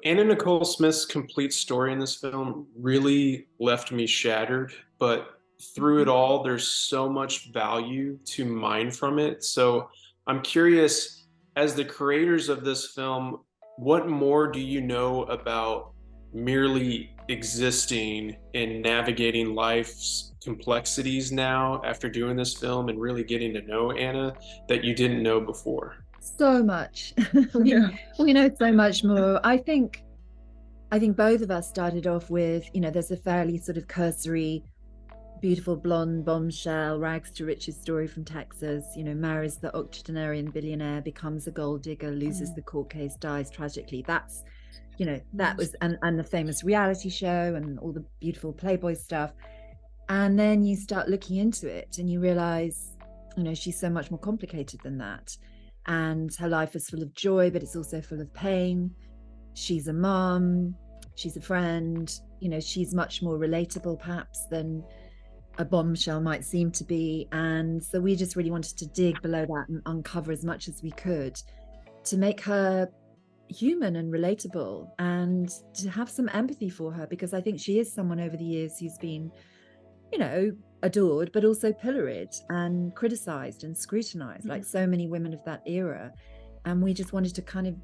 Anna Nicole Smith's complete story in this film really left me shattered, but through it all, there's so much value to mine from it. So I'm curious, as the creators of this film, what more do you know about merely existing and navigating life's complexities now after doing this film and really getting to know Anna that you didn't know before? So much. we, Yeah. we know so much more. I think both of us started off with, there's a fairly sort of cursory, beautiful blonde bombshell, rags to riches story from Texas, marries the octogenarian billionaire, becomes a gold digger, loses the court case, dies tragically. That was, and the famous reality show and all the beautiful Playboy stuff. And then you start looking into it and you realize, she's so much more complicated than that. And her life is full of joy, but it's also full of pain. She's a mom, she's a friend, she's much more relatable perhaps than a bombshell might seem to be. And so we just really wanted to dig below that and uncover as much as we could to make her human and relatable and to have some empathy for her, because I think she is someone over the years who's been, adored, but also pilloried and criticized and scrutinized, like so many women of that era. And we just wanted to kind of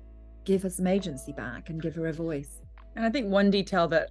give her some agency back and give her a voice. And I think one detail that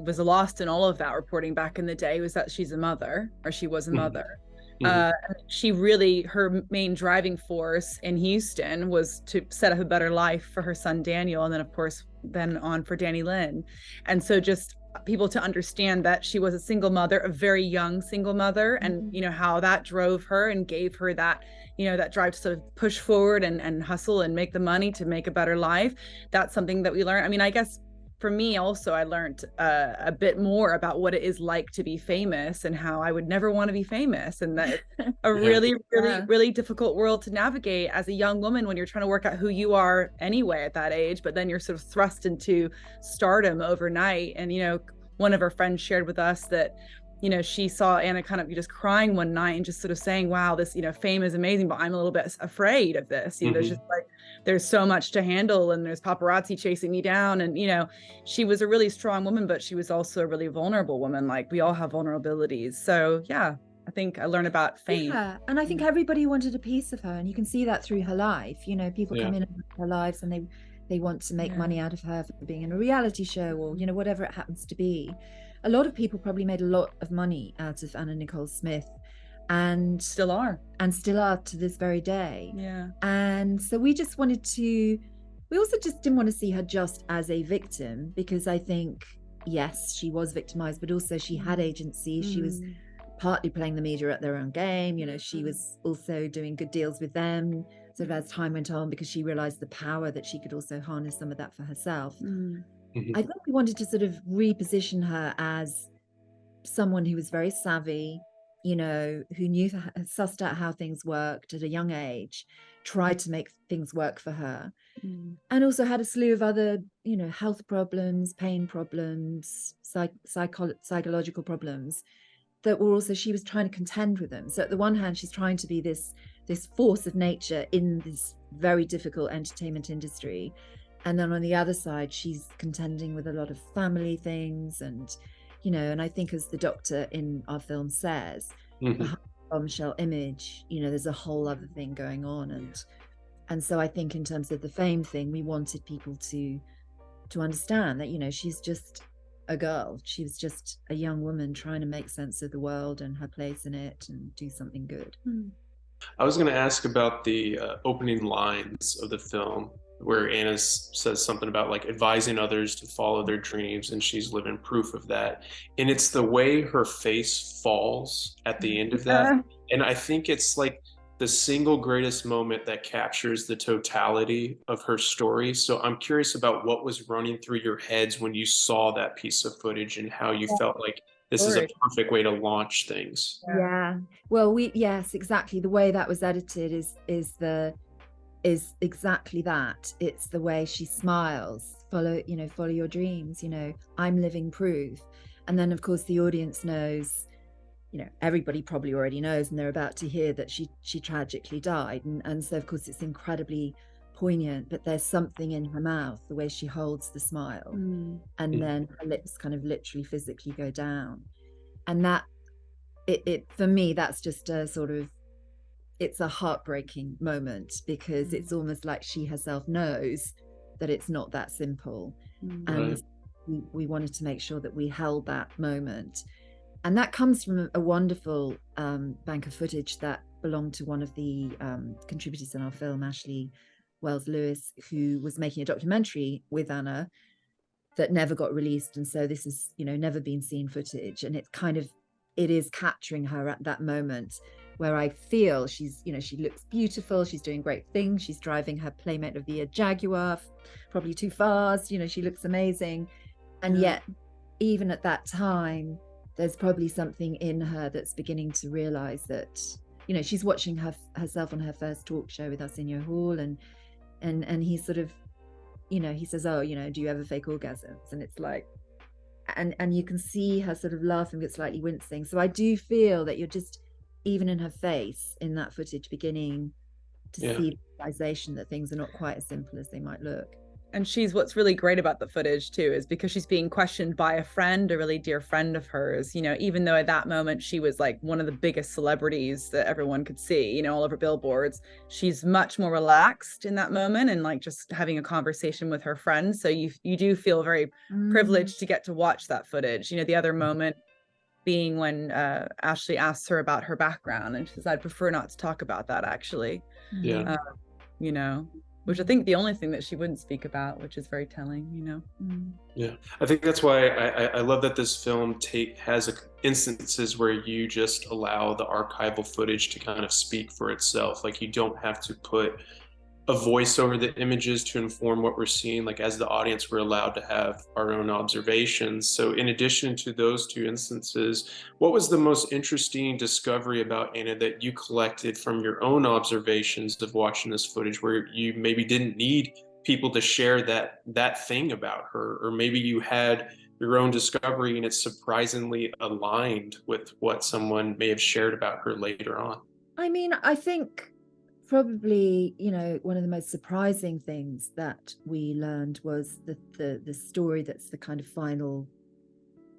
was lost in all of that reporting back in the day was that she's a mother, or she was a mother. Mhm. She really, her main driving force in Houston was to set up a better life for her son Daniel, and then of course then on for Danny Lynn. And so just people to understand that she was a single mother, a very young single mother, and how that drove her and gave her that that drive to sort of push forward and hustle and make the money to make a better life. That's something that we learned. I mean, I guess for me also, I learned a bit more about what it is like to be famous and how I would never want to be famous, and that it's a really, really, really difficult world to navigate as a young woman when you're trying to work out who you are anyway at that age, but then you're sort of thrust into stardom overnight. And one of our friends shared with us that she saw Anna kind of just crying one night and just sort of saying, wow, this fame is amazing, but I'm a little bit afraid of this. There's just like, there's so much to handle, and there's paparazzi chasing me down. And she was a really strong woman, but she was also a really vulnerable woman. Like, we all have vulnerabilities. So yeah, I think I learned about fame. Yeah, and I think everybody wanted a piece of her, and you can see that through her life. People come in her lives and they want to make money out of her for being in a reality show, or whatever it happens to be. A lot of people probably made a lot of money out of Anna Nicole Smith, and still are to this very day. Yeah. And so we also just didn't want to see her just as a victim, because I think, yes, she was victimized, but also she had agency. She was partly playing the media at their own game. She was also doing good deals with them sort of as time went on, because she realized the power that she could also harness some of that for herself. I think we wanted to sort of reposition her as someone who was very savvy, who sussed out how things worked at a young age, tried to make things work for her, and also had a slew of other, health problems, pain problems, psychological problems that were also, she was trying to contend with them. So at the one hand, she's trying to be this force of nature in this very difficult entertainment industry. And then on the other side, she's contending with a lot of family things. And, and I think, as the doctor in our film says, behind the bombshell image, there's a whole other thing going on. And so I think in terms of the fame thing, we wanted people to understand that, she's just a girl. She was just a young woman trying to make sense of the world and her place in it and do something good. I was going to ask about the opening lines of the film, where Anna says something about like advising others to follow their dreams, and she's living proof of that. And it's the way her face falls at the end of that. And I think it's like the single greatest moment that captures the totality of her story. So I'm curious about what was running through your heads when you saw that piece of footage and how you felt like this is a perfect way to launch things. Yeah. Well, yes, exactly. The way that was edited is exactly that. It's the way she smiles. Follow your dreams. I'm living proof. And then, of course, the audience knows. Everybody probably already knows, and they're about to hear that she tragically died. And so, of course, it's incredibly poignant, but there's something in her mouth, the way she holds the smile, and then her lips kind of literally physically go down. And that it for me, that's just a sort of, it's a heartbreaking moment, because it's almost like she herself knows that it's not that simple. And we wanted to make sure that we held that moment. And that comes from a wonderful bank of footage that belonged to one of the contributors in our film, Ashley Wells Lewis, who was making a documentary with Anna that never got released. And so this is, never been seen footage. And it is capturing her at that moment where I feel she's, she looks beautiful. She's doing great things. She's driving her Playmate of the Year Jaguar, probably too fast. She looks amazing. And yet, even at that time, there's probably something in her that's beginning to realize that, she's watching herself on her first talk show with Arsenio Hall, and he sort of, he says, oh, do you ever fake orgasms? And it's like, and you can see her sort of laughing but slightly wincing. So I do feel that you're just, even in her face in that footage, beginning to see the realization that things are not quite as simple as they might look. And what's really great about the footage too is because she's being questioned by a friend, a really dear friend of hers, even though at that moment she was like one of the biggest celebrities that everyone could see, all over billboards, she's much more relaxed in that moment and like just having a conversation with her friend. So you do feel very privileged to get to watch that footage. The other moment being when Ashley asks her about her background, and she says, I'd prefer not to talk about that, actually. Which I think the only thing that she wouldn't speak about, which is very telling, Yeah, I think that's why I love that this film has instances where you just allow the archival footage to kind of speak for itself. Like, you don't have to put a voice over the images to inform what we're seeing. Like, as the audience, we're allowed to have our own observations. So in addition to those two instances, what was the most interesting discovery about Anna that you collected from your own observations of watching this footage, where you maybe didn't need people to share that thing about her, or maybe you had your own discovery and it's surprisingly aligned with what someone may have shared about her later on? I mean, I think probably, one of the most surprising things that we learned was the story that's the kind of final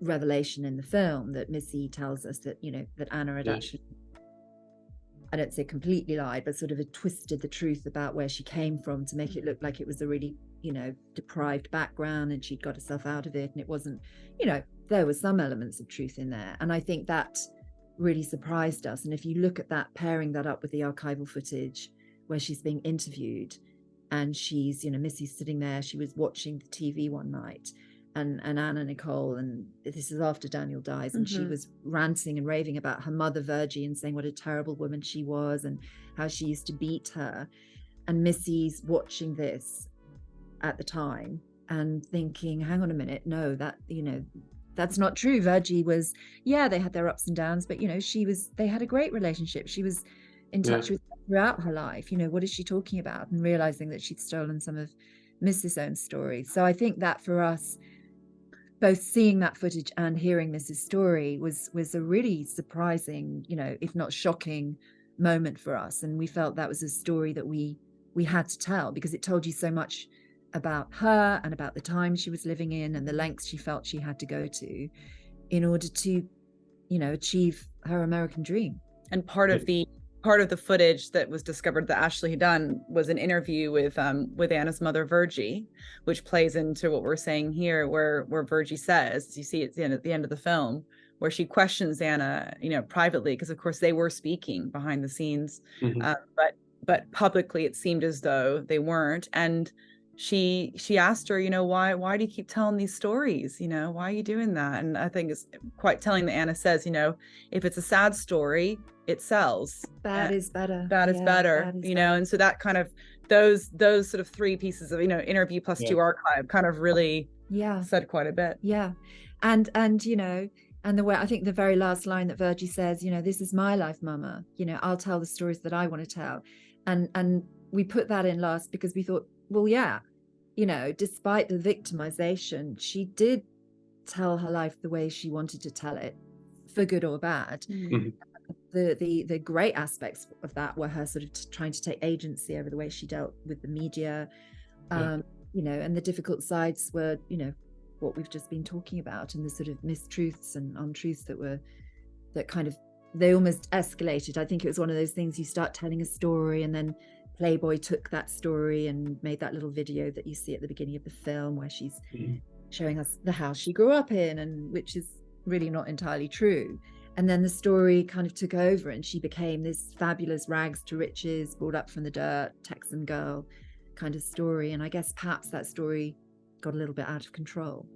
revelation in the film, that Missy tells us that, that Anna had actually, I don't say completely lied, but sort of had twisted the truth about where she came from to make it look like it was a really, deprived background, and she'd got herself out of it. And it wasn't, there were some elements of truth in there. And I think that really surprised us. And if you look at that, pairing that up with the archival footage where she's being interviewed, and she's, Missy's sitting there, she was watching the TV one night, and Anna, Nicole, and this is after Daniel dies, and she was ranting and raving about her mother Virgie and saying what a terrible woman she was and how she used to beat her. And Missy's watching this at the time and thinking, hang on a minute, no, that, that's not true. Virgie was, they had their ups and downs, but they had a great relationship. She was in touch with her throughout her life. What is she talking about? And realizing that she'd stolen some of Mrs. own story. So I think that for us, both seeing that footage and hearing Mrs. story was a really surprising, if not shocking moment for us. And we felt that was a story that we had to tell, because it told you so much about her and about the time she was living in and the lengths she felt she had to go to in order to, achieve her American dream. And part of the footage that was discovered that Ashley had done was an interview with Anna's mother, Virgie, which plays into what we're saying here, where Virgie says, you see at the end of the film, where she questions Anna, privately, because of course they were speaking behind the scenes, but publicly it seemed as though they weren't. And she asked her, why do you keep telling these stories? Why are you doing that? And I think it's quite telling that Anna says, if it's a sad story, it sells. Bad is better. Bad is better, and so that kind of, those sort of three pieces of, interview plus two archive kind of really said quite a bit. Yeah. And the way, I think the very last line that Virgie says, this is my life, mama, I'll tell the stories that I want to tell. And we put that in last because we thought, well, despite the victimization, she did tell her life the way she wanted to tell it, for good or bad. the great aspects of that were her sort of trying to take agency over the way she dealt with the media, you know, and the difficult sides were, you know, what we've just been talking about, and the sort of mistruths and untruths that kind of, they almost escalated. I think it was one of those things, you start telling a story and then Playboy took that story and made that little video that you see at the beginning of the film where she's showing us the house she grew up in, and which is really not entirely true. And then the story kind of took over and she became this fabulous rags to riches, brought up from the dirt, Texan girl kind of story. And I guess perhaps that story got a little bit out of control.